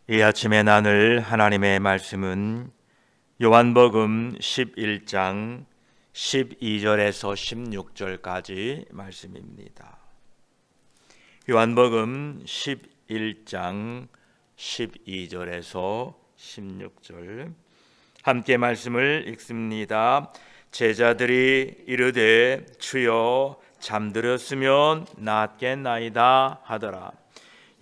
이 아침에 나눌 하나님의 말씀은 요한복음 11장 12절에서 16절까지 말씀입니다. 요한복음 11장 12절에서 16절 함께 말씀을 읽습니다. 제자들이 이르되 주여 잠들었으면 낫겠나이다 하더라.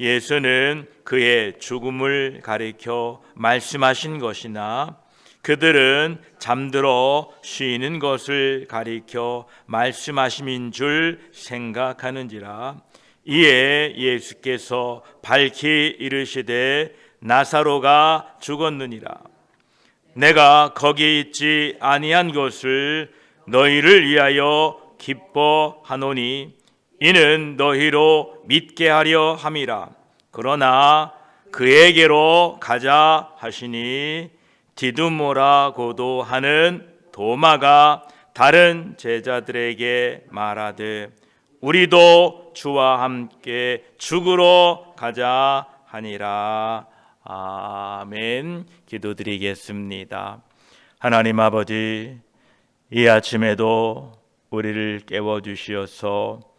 예수는 그의 죽음을 가리켜 말씀하신 것이나 그들은 잠들어 쉬는 것을 가리켜 말씀하심인 줄 생각하는지라. 이에 예수께서 밝히 이르시되 나사로가 죽었느니라. 내가 거기 있지 아니한 것을 너희를 위하여 기뻐하노니 이는 너희로 믿게 하려 함이라. 그러나 그에게로 가자 하시니 디두모라고도 하는 도마가 다른 제자들에게 말하되 우리도 주와 함께 죽으러 가자 하니라. 아멘. 기도드리겠습니다. 하나님 아버지, 이 아침에도 우리를 깨워주시어서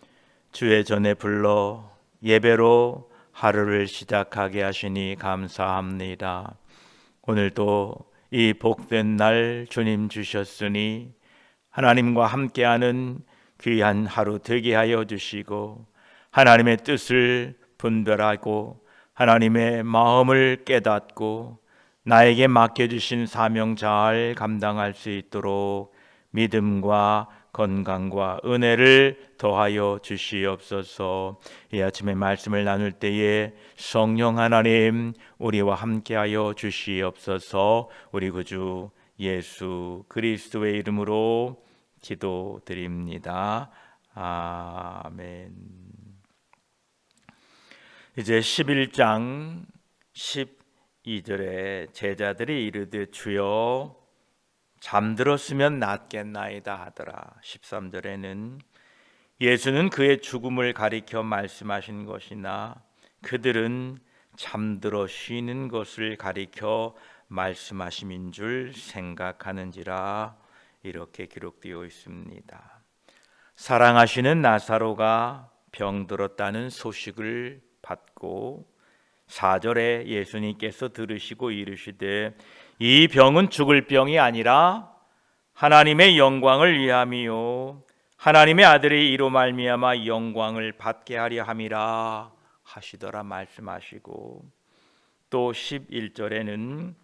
주의 전에 불러 예배로 하루를 시작하게 하시니 감사합니다. 오늘도 이 복된 날 주님 주셨으니 하나님과 함께하는 귀한 하루 되게 하여 주시고 하나님의 뜻을 분별하고 하나님의 마음을 깨닫고 나에게 맡겨주신 사명 잘 감당할 수 있도록 믿음과 건강과 은혜를 더하여 주시옵소서. 이 아침에 말씀을 나눌 때에 성령 하나님 우리와 함께하여 주시옵소서. 우리 구주 예수 그리스도의 이름으로 기도드립니다. 아멘. 이제 11장 12절에 제자들이 이르되 주여 잠들었으면 낫겠나이다 하더라. 13절에는 예수는 그의 죽음을 가리켜 말씀하신 것이나 그들은 잠들어 쉬는 것을 가리켜 말씀하심인 줄 생각하는지라. 이렇게 기록되어 있습니다. 사랑하시는 나사로가 병들었다는 소식을 받고 4절에 예수님께서 들으시고 이르시되 이 병은 죽을 병이 아니라 하나님의 영광을 위함이요 하나님의 아들이 이로 말미암아 영광을 받게 하려 함이라 하시더라 말씀하시고, 또 11절에는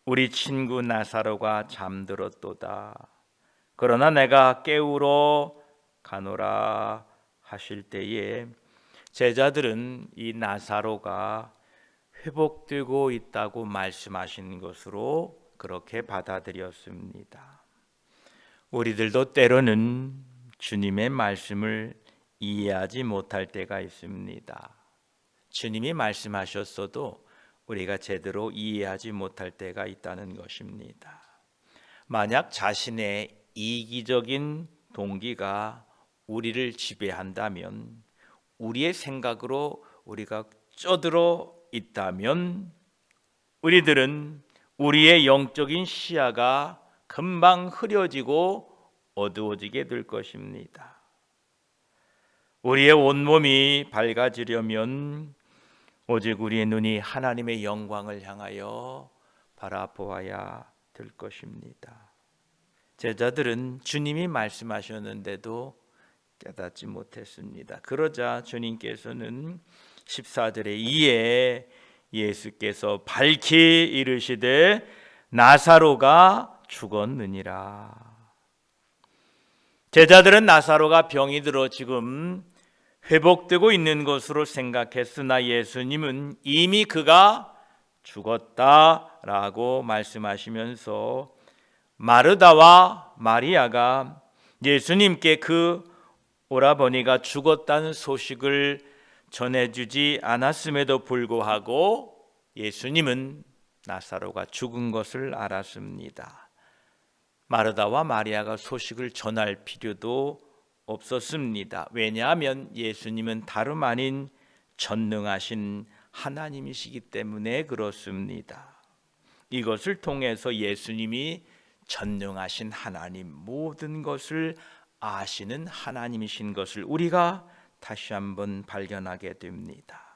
우리 친구 나사로가 잠들었도다 그러나 내가 깨우러 가노라 하실 때에 제자들은 이 나사로가 회복되고 있다고 말씀하신 것으로 그렇게 받아들였습니다. 우리들도 때로는 주님의 말씀을 이해하지 못할 때가 있습니다. 주님이 말씀하셨어도 우리가 제대로 이해하지 못할 때가 있다는 것입니다. 만약 자신의 이기적인 동기가 우리를 지배한다면, 우리의 생각으로 우리가 쩌들어 있다면 우리들은 우리의 영적인 시야가 금방 흐려지고 어두워지게 될 것입니다. 우리의 온몸이 밝아지려면 오직 우리의 눈이 하나님의 영광을 향하여 바라보아야 될 것입니다. 제자들은 주님이 말씀하셨는데도 깨닫지 못했습니다. 그러자 주님께서는 14절에 이에 예수께서 밝히 이르시되 나사로가 죽었느니라. 제자들은 나사로가 병이 들어 지금 회복되고 있는 것으로 생각했으나 예수님은 이미 그가 죽었다라고 말씀하시면서 마르다와 마리아가 예수님께 그 오라버니가 죽었다는 소식을 전해주지 않았음에도 불구하고 예수님은 나사로가 죽은 것을 알았습니다. 마르다와 마리아가 소식을 전할 필요도 없었습니다. 왜냐하면 예수님은 다름 아닌 전능하신 하나님이시기 때문에 그렇습니다. 이것을 통해서 예수님이 전능하신 하나님, 모든 것을 아시는 하나님이신 것을 우리가 다시 한번 발견하게 됩니다.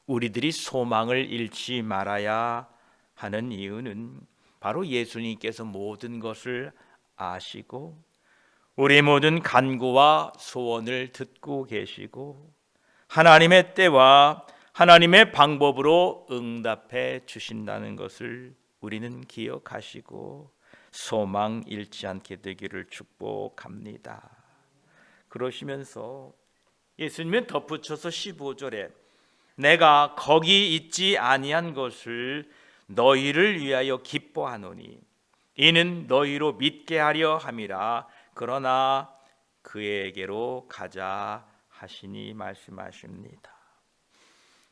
우리들이 소망을 잃지 말아야 하는 이유는 바로 예수님께서 모든 것을 아시고 우리 모든 간구와 소원을 듣고 계시고 하나님의 때와 하나님의 방법으로 응답해 주신다는 것을 우리는 기억하시고 소망 잃지 않게 되기를 축복합니다. 그러시면서 예수님은 덧붙여서 15절에 내가 거기 있지 아니한 것을 너희를 위하여 기뻐하노니 이는 너희로 믿게 하려 함이라. 그러나 그에게로 가자 하시니 말씀하십니다.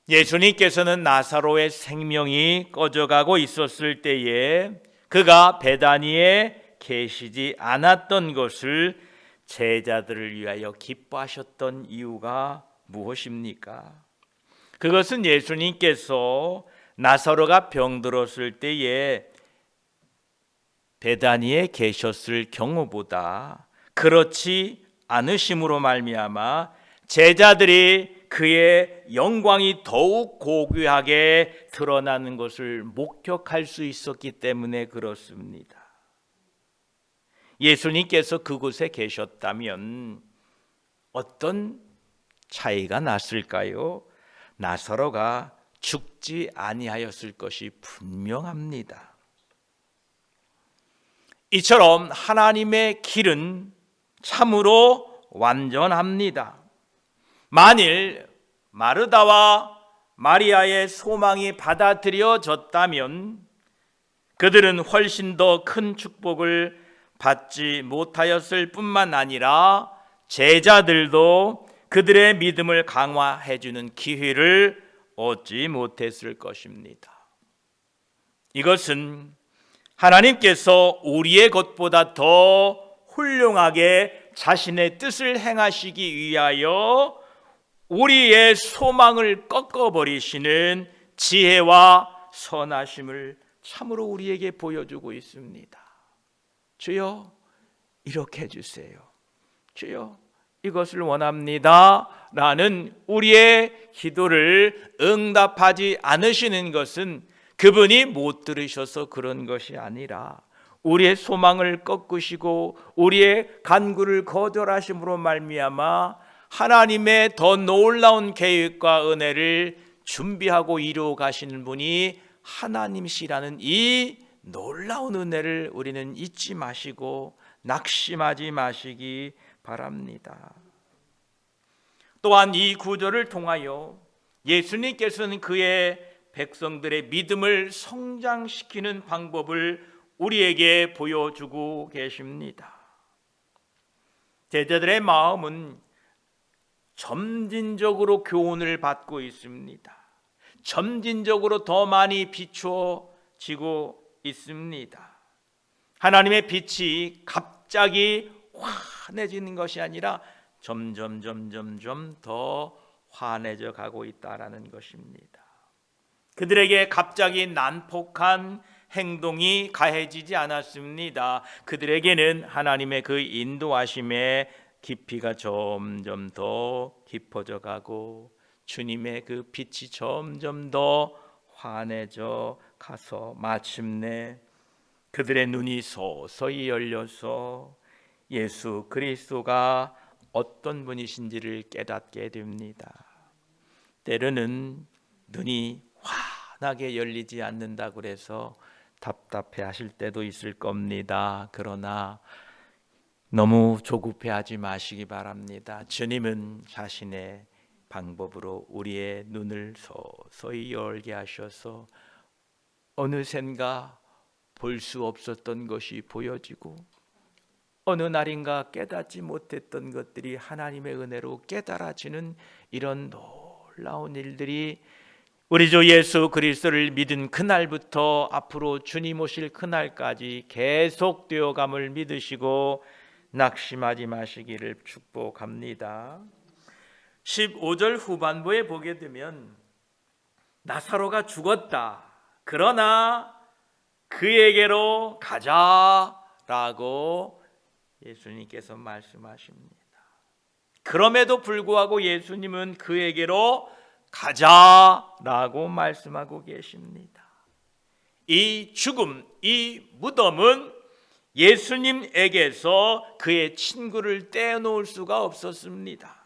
예수님께서는 나사로의 생명이 꺼져가고 있었을 때에 그가 베다니에 계시지 않았던 것을 제자들을 위하여 기뻐하셨던 이유가 무엇입니까? 그것은 예수님께서 나사로가 병들었을 때에 베다니에 계셨을 경우보다 그렇지 않으심으로 말미암아 제자들이 그의 영광이 더욱 고귀하게 드러나는 것을 목격할 수 있었기 때문에 그렇습니다. 예수님께서 그곳에 계셨다면 어떤 차이가 났을까요? 나사로가 죽지 아니하였을 것이 분명합니다. 이처럼 하나님의 길은 참으로 완전합니다. 만일 마르다와 마리아의 소망이 받아들여졌다면 그들은 훨씬 더 큰 축복을 받지 못하였을 뿐만 아니라 제자들도 그들의 믿음을 강화해 주는 기회를 얻지 못했을 것입니다. 이것은 하나님께서 우리의 것보다 더 훌륭하게 자신의 뜻을 행하시기 위하여 우리의 소망을 꺾어버리시는 지혜와 선하심을 참으로 우리에게 보여주고 있습니다. 주여 이렇게 해주세요. 주여 이것을 원합니다 라는 우리의 기도를 응답하지 않으시는 것은 그분이 못 들으셔서 그런 것이 아니라 우리의 소망을 꺾으시고 우리의 간구를 거절하심으로 말미암아 하나님의 더 놀라운 계획과 은혜를 준비하고 이루어 가시는 분이 하나님이시라는 이 놀라운 은혜를 우리는 잊지 마시고 낙심하지 마시기 바랍니다. 또한 이 구절을 통하여 예수님께서는 그의 백성들의 믿음을 성장시키는 방법을 우리에게 보여주고 계십니다. 제자들의 마음은 점진적으로 교훈을 받고 있습니다. 점진적으로 더 많이 비추어지고 있습니다. 하나님의 빛이 갑자기 환해지는 것이 아니라 점점 더 환해져 가고 있다라는 것입니다. 그들에게 갑자기 난폭한 행동이 가해지지 않았습니다. 그들에게는 하나님의 그 인도하심의 깊이가 점점 더 깊어져 가고 주님의 그 빛이 점점 더 환해져 가서 마침내 그들의 눈이 서서히 열려서 예수 그리스도가 어떤 분이신지를 깨닫게 됩니다. 때로는 눈이 환하게 열리지 않는다고 그래서 답답해 하실 때도 있을 겁니다. 그러나 너무 조급해하지 마시기 바랍니다. 주님은 자신의 방법으로 우리의 눈을 서서히 열게 하셔서 어느샌가 볼 수 없었던 것이 보여지고 어느 날인가 깨닫지 못했던 것들이 하나님의 은혜로 깨달아지는 이런 놀라운 일들이 우리 주 예수 그리스도를 믿은 그날부터 앞으로 주님 오실 그날까지 계속되어 감을 믿으시고 낙심하지 마시기를 축복합니다. 15절 후반부에 보게 되면 나사로가 죽었다. 그러나 그에게로 가자라고 예수님께서 말씀하십니다. 그럼에도 불구하고 예수님은 그에게로 가자라고 말씀하고 계십니다. 이 죽음, 이 무덤은 예수님에게서 그의 친구를 떼어놓을 수가 없었습니다.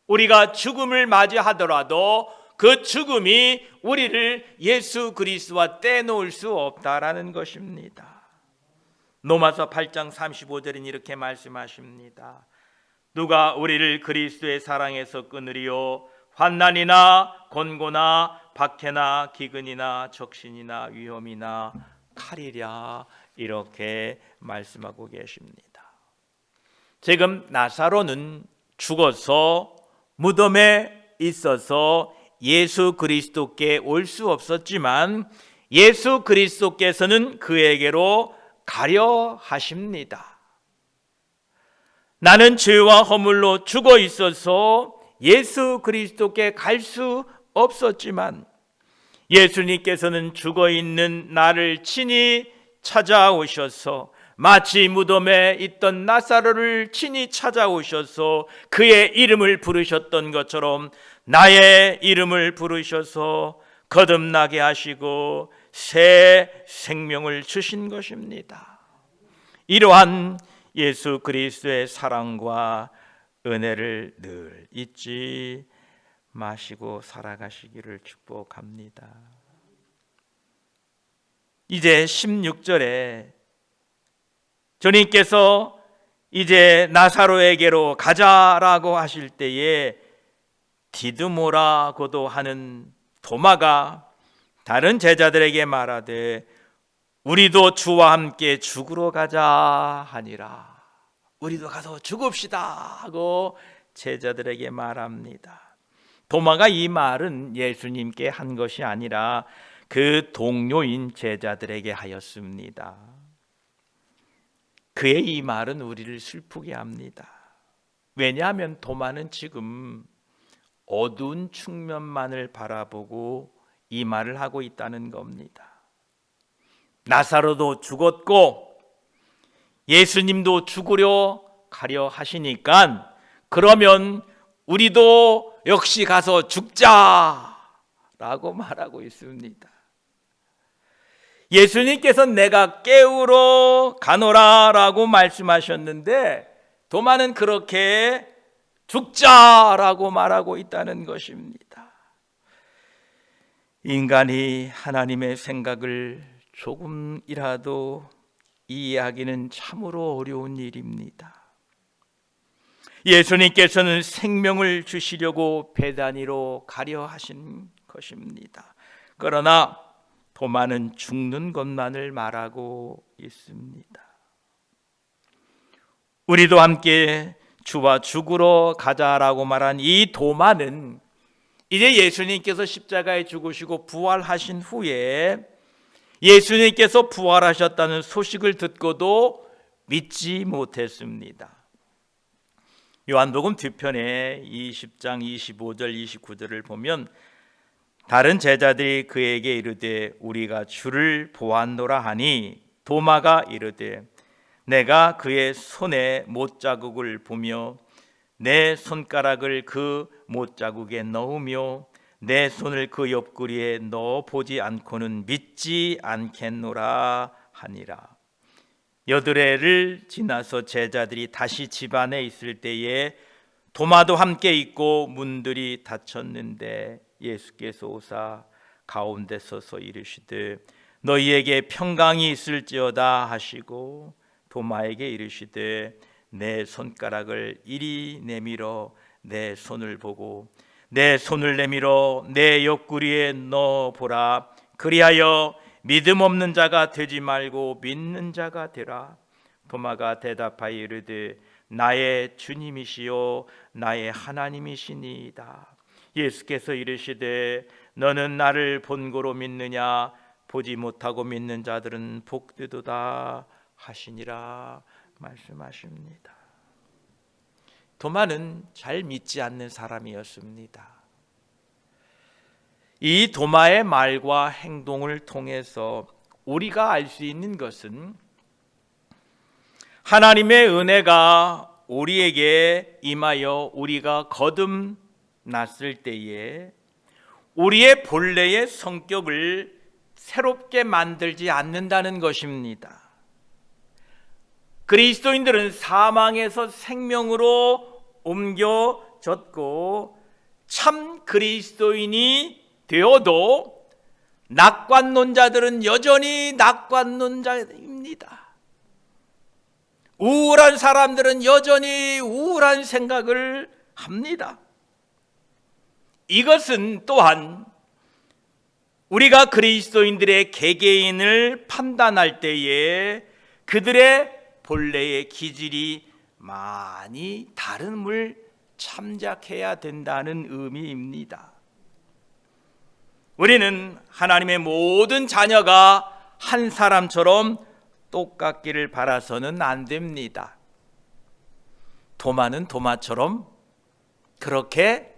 우리가 죽음을 맞이하더라도 그 죽음이 우리를 예수 그리스도와 떼놓을 수 없다라는 것입니다. 로마서 8장 35절은 이렇게 말씀하십니다. 누가 우리를 그리스도의 사랑에서 끊으리요? 환난이나 곤고나 박해나 기근이나 적신이나 위험이나 칼이랴. 이렇게 말씀하고 계십니다. 지금 나사로는 죽어서 무덤에 있어서 예수 그리스도께 올 수 없었지만 예수 그리스도께서는 그에게로 가려 하십니다. 나는 죄와 허물로 죽어 있어서 예수 그리스도께 갈 수 없었지만 예수님께서는 죽어 있는 나를 친히 찾아오셔서 마치 무덤에 있던 나사로를 친히 찾아오셔서 그의 이름을 부르셨던 것처럼 나의 이름을 부르셔서 거듭나게 하시고 새 생명을 주신 것입니다. 이러한 예수 그리스도의 사랑과 은혜를 늘 잊지 마시고 살아가시기를 축복합니다. 이제 16절에 주님께서 이제 나사로에게로 가자라고 하실 때에 디두모라고도 하는 도마가 다른 제자들에게 말하되 우리도 주와 함께 죽으러 가자 하니라. 우리도 가서 죽읍시다 하고 제자들에게 말합니다. 도마가 이 말은 예수님께 한 것이 아니라 그 동료인 제자들에게 하였습니다. 그의 이 말은 우리를 슬프게 합니다. 왜냐하면 도마는 지금 어두운 측면만을 바라보고 이 말을 하고 있다는 겁니다. 나사로도 죽었고 예수님도 죽으려 가려 하시니까 그러면 우리도 역시 가서 죽자라고 말하고 있습니다. 예수님께서 내가 깨우러 가노라라고 말씀하셨는데 도마는 그렇게 죽자라고 말하고 있다는 것입니다. 인간이 하나님의 생각을 조금이라도 이해하기는 참으로 어려운 일입니다. 예수님께서는 생명을 주시려고 베다니로 가려 하신 것입니다. 그러나 도마는 죽는 것만을 말하고 있습니다. 우리도 함께 주와 죽으러 가자라고 말한 이 도마는 이제 예수님께서 십자가에 죽으시고 부활하신 후에 예수님께서 부활하셨다는 소식을 듣고도 믿지 못했습니다. 요한복음 뒤편에 20장 25절 29절을 보면 다른 제자들이 그에게 이르되 우리가 주를 보았노라 하니 도마가 이르되 내가 그의 손에 못자국을 보며 내 손가락을 그 못자국에 넣으며 내 손을 그 옆구리에 넣어 보지 않고는 믿지 않겠노라 하니라. 여드레를 지나서 제자들이 다시 집 안에 있을 때에 도마도 함께 있고 문들이 닫혔는데 예수께서 오사 가운데 서서 이르시되 너희에게 평강이 있을지어다 하시고 도마에게 이르시되 내 손가락을 이리 내밀어 내 손을 보고 내 손을 내밀어 내 옆구리에 넣어보라. 그리하여 믿음 없는 자가 되지 말고 믿는 자가 되라. 도마가 대답하여 이르되 나의 주님이시요 나의 하나님이시니이다. 예수께서 이르시되 너는 나를 본고로 믿느냐 보지 못하고 믿는 자들은 복되도다 하시니라 말씀하십니다. 도마는 잘 믿지 않는 사람이었습니다. 이 도마의 말과 행동을 통해서 우리가 알 수 있는 것은 하나님의 은혜가 우리에게 임하여 우리가 거듭났을 때에 우리의 본래의 성격을 새롭게 만들지 않는다는 것입니다. 그리스도인들은 사망에서 생명으로 옮겨졌고 참 그리스도인이 되어도 낙관론자들은 여전히 낙관론자입니다. 우울한 사람들은 여전히 우울한 생각을 합니다. 이것은 또한 우리가 그리스도인들의 개개인을 판단할 때에 그들의 본래의 기질이 많이 다름을 참작해야 된다는 의미입니다. 우리는 하나님의 모든 자녀가 한 사람처럼 똑같기를 바라서는 안 됩니다. 도마는 도마처럼 그렇게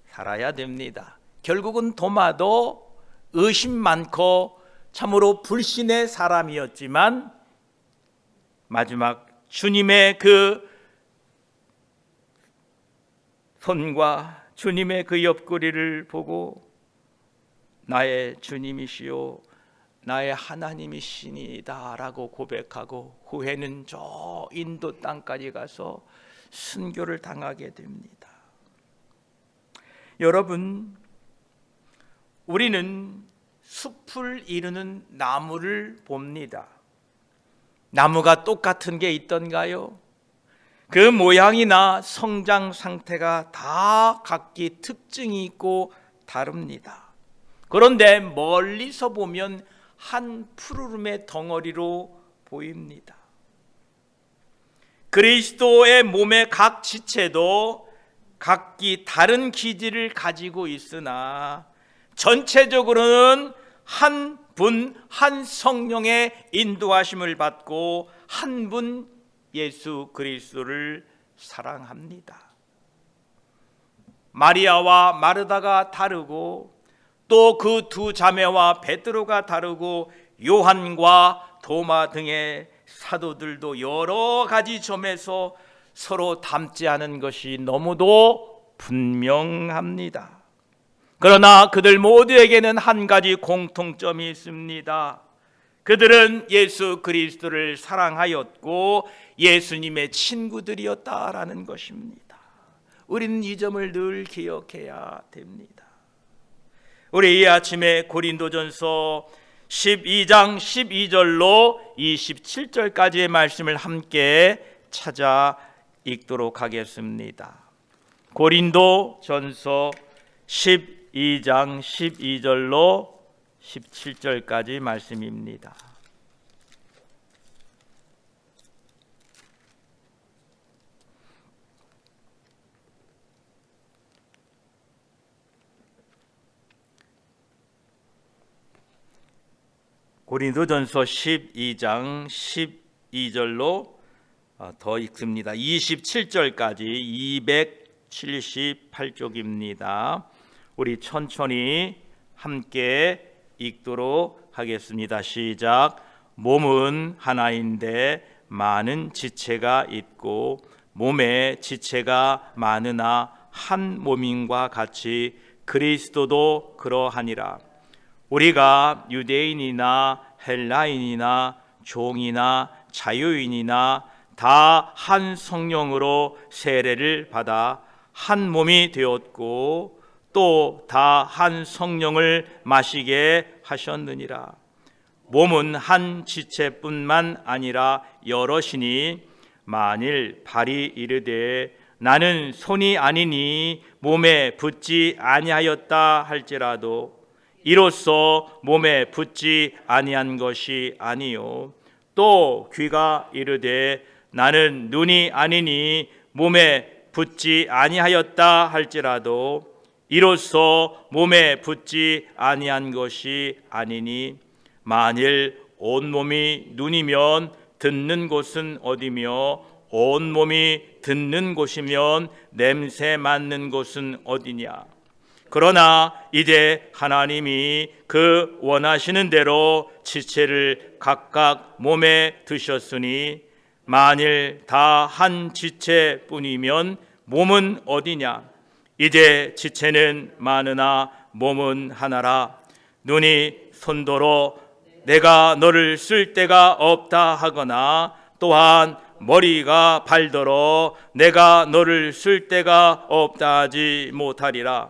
살아야 됩니다. 결국은 도마도 의심 많고 참으로 불신의 사람이었지만 마지막 주님의 그 손과 주님의 그 옆구리를 보고 나의 주님이시요 나의 하나님이시니이다 라고 고백하고 후에는 저 인도 땅까지 가서 순교를 당하게 됩니다. 여러분, 우리는 숲을 이루는 나무를 봅니다. 나무가 똑같은 게 있던가요? 그 모양이나 성장 상태가 다 각기 특징이 있고 다릅니다. 그런데 멀리서 보면 한 푸르름의 덩어리로 보입니다. 그리스도의 몸의 각 지체도 각기 다른 기질을 가지고 있으나 전체적으로는 한 분, 한 성령의 인도하심을 받고 한 분 예수 그리스도를 사랑합니다. 마리아와 마르다가 다르고 또 그 두 자매와 베드로가 다르고 요한과 도마 등의 사도들도 여러 가지 점에서 서로 닮지 않은 것이 너무도 분명합니다. 그러나 그들 모두에게는 한 가지 공통점이 있습니다. 그들은 예수 그리스도를 사랑하였고 예수님의 친구들이었다라는 것입니다. 우리는 이 점을 늘 기억해야 됩니다. 우리 이 아침에 고린도전서 12장 12절로 27절까지의 말씀을 함께 찾아 읽도록 하겠습니다. 고린도전서 12장 12절로 17절까지 말씀입니다. 고린도전서 12장 12절로 더 읽습니다. 27절까지 278쪽입니다. 우리 천천히 함께 읽도록 하겠습니다. 시작. 몸은 하나인데 많은 지체가 있고 몸에 지체가 많으나 한 몸인과 같이 그리스도도 그러하니라. 우리가 유대인이나 헬라인이나 종이나 자유인이나 다 한 성령으로 세례를 받아 한 몸이 되었고 또 다 한 성령을 마시게 하셨느니라. 몸은 한 지체뿐만 아니라 여럿이니 만일 발이 이르되 나는 손이 아니니 몸에 붙지 아니하였다 할지라도 이로써 몸에 붙지 아니한 것이 아니요 또 귀가 이르되 나는 눈이 아니니 몸에 붙지 아니하였다 할지라도 이로써 몸에 붙지 아니한 것이 아니니 만일 온몸이 눈이면 듣는 곳은 어디며 온몸이 듣는 곳이면 냄새 맡는 곳은 어디냐. 그러나 이제 하나님이 그 원하시는 대로 지체를 각각 몸에 드셨으니 만일 다 한 지체뿐이면 몸은 어디냐? 이제 지체는 많으나 몸은 하나라. 눈이 손도로 내가 너를 쓸 데가 없다 하거나 또한 머리가 발더러 내가 너를 쓸 데가 없다 하지 못하리라.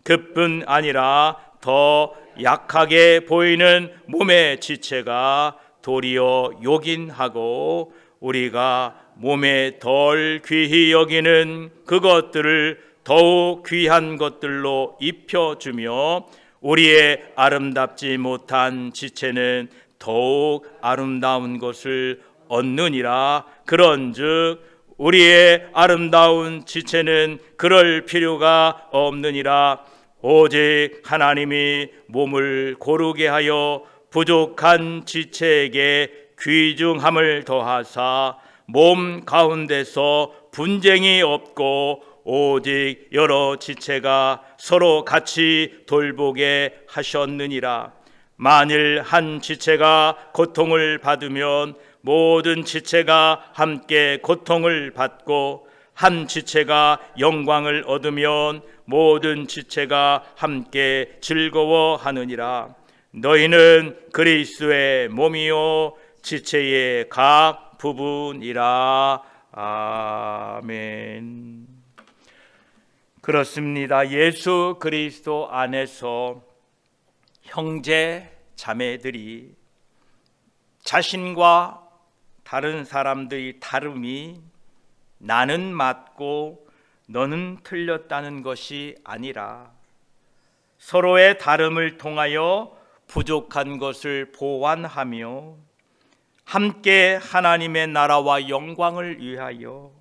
그뿐 아니라 더 약하게 보이는 몸의 지체가 도리어 요긴하고 우리가 몸에 덜 귀히 여기는 그것들을 더욱 귀한 것들로 입혀주며 우리의 아름답지 못한 지체는 더욱 아름다운 것을 얻느니라. 그런즉 우리의 아름다운 지체는 그럴 필요가 없느니라. 오직 하나님이 몸을 고르게 하여 부족한 지체에게 귀중함을 더하사 몸 가운데서 분쟁이 없고 오직 여러 지체가 서로 같이 돌보게 하셨느니라. 만일 한 지체가 고통을 받으면 모든 지체가 함께 고통을 받고 한 지체가 영광을 얻으면 모든 지체가 함께 즐거워하느니라. 너희는 그리스도의 몸이요 지체의 각 부분이라. 아멘. 그렇습니다. 예수 그리스도 안에서 형제 자매들이 자신과 다른 사람들의 다름이 나는 맞고 너는 틀렸다는 것이 아니라 서로의 다름을 통하여 부족한 것을 보완하며 함께 하나님의 나라와 영광을 위하여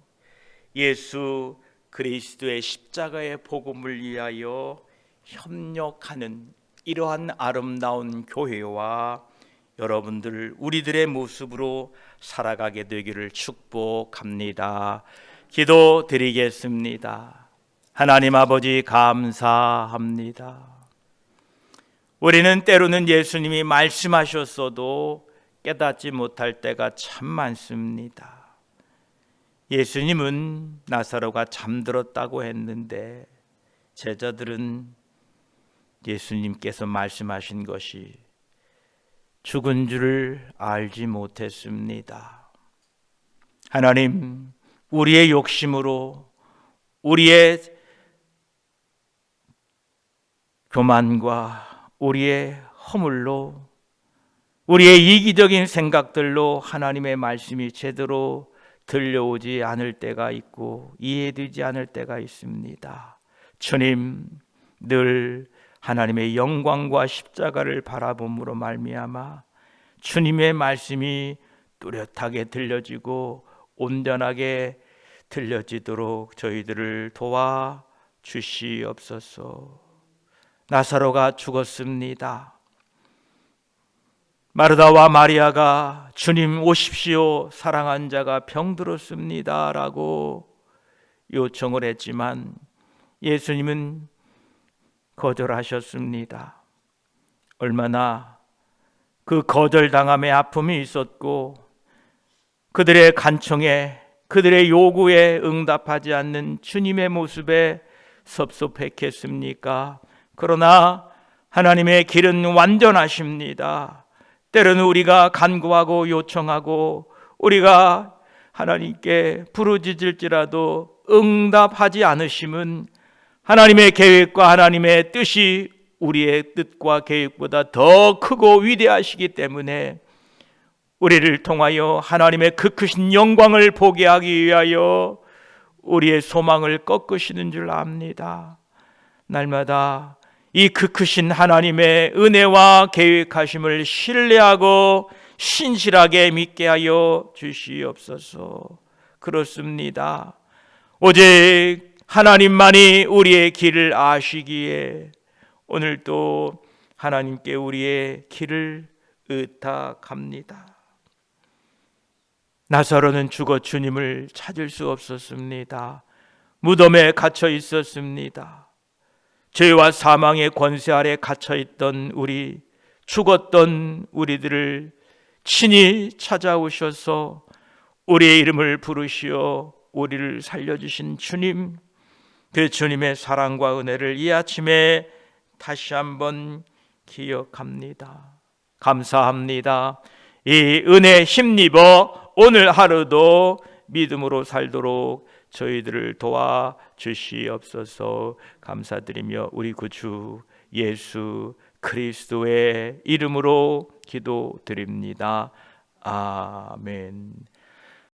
예수 그리스도의 십자가의 복음을 위하여 협력하는 이러한 아름다운 교회와 여러분들 우리들의 모습으로 살아가게 되기를 축복합니다. 기도드리겠습니다. 하나님 아버지 감사합니다. 우리는 때로는 예수님이 말씀하셨어도 깨닫지 못할 때가 참 많습니다. 예수님은 나사로가 잠들었다고 했는데 제자들은 예수님께서 말씀하신 것이 죽은 줄을 알지 못했습니다. 하나님, 우리의 욕심으로, 우리의 교만과 우리의 허물로, 우리의 이기적인 생각들로 하나님의 말씀이 제대로 들려오지 않을 때가 있고 이해되지 않을 때가 있습니다. 주님, 늘 하나님의 영광과 십자가를 바라봄으로 말미암아 주님의 말씀이 뚜렷하게 들려지고 온전하게 들려지도록 저희들을 도와 주시옵소서. 나사로가 죽었습니다. 마르다와 마리아가 주님 오십시오, 사랑한 자가 병들었습니다 라고 요청을 했지만 예수님은 거절하셨습니다. 얼마나 그 거절당함의 아픔이 있었고 그들의 간청에, 그들의 요구에 응답하지 않는 주님의 모습에 섭섭했겠습니까? 그러나 하나님의 길은 완전하십니다. 때로는 우리가 간구하고 요청하고 우리가 하나님께 부르짖을지라도 응답하지 않으심은 하나님의 계획과 하나님의 뜻이 우리의 뜻과 계획보다 더 크고 위대하시기 때문에 우리를 통하여 하나님의 그 크신 영광을 보게 하기 위하여 우리의 소망을 꺾으시는 줄 압니다. 날마다 이 그 크신 하나님의 은혜와 계획하심을 신뢰하고 신실하게 믿게 하여 주시옵소서. 그렇습니다. 오직 하나님만이 우리의 길을 아시기에 오늘도 하나님께 우리의 길을 의탁합니다. 나사로는 죽어 주님을 찾을 수 없었습니다. 무덤에 갇혀 있었습니다. 죄와 사망의 권세 아래 갇혀있던 우리, 죽었던 우리들을 친히 찾아오셔서 우리의 이름을 부르시어 우리를 살려주신 주님, 그 주님의 사랑과 은혜를 이 아침에 다시 한번 기억합니다. 감사합니다. 이 은혜에 힘입어 오늘 하루도 믿음으로 살도록 저희들을 도와 주시옵소서. 감사드리며 우리 구주 예수 그리스도의 이름으로 기도드립니다. 아멘.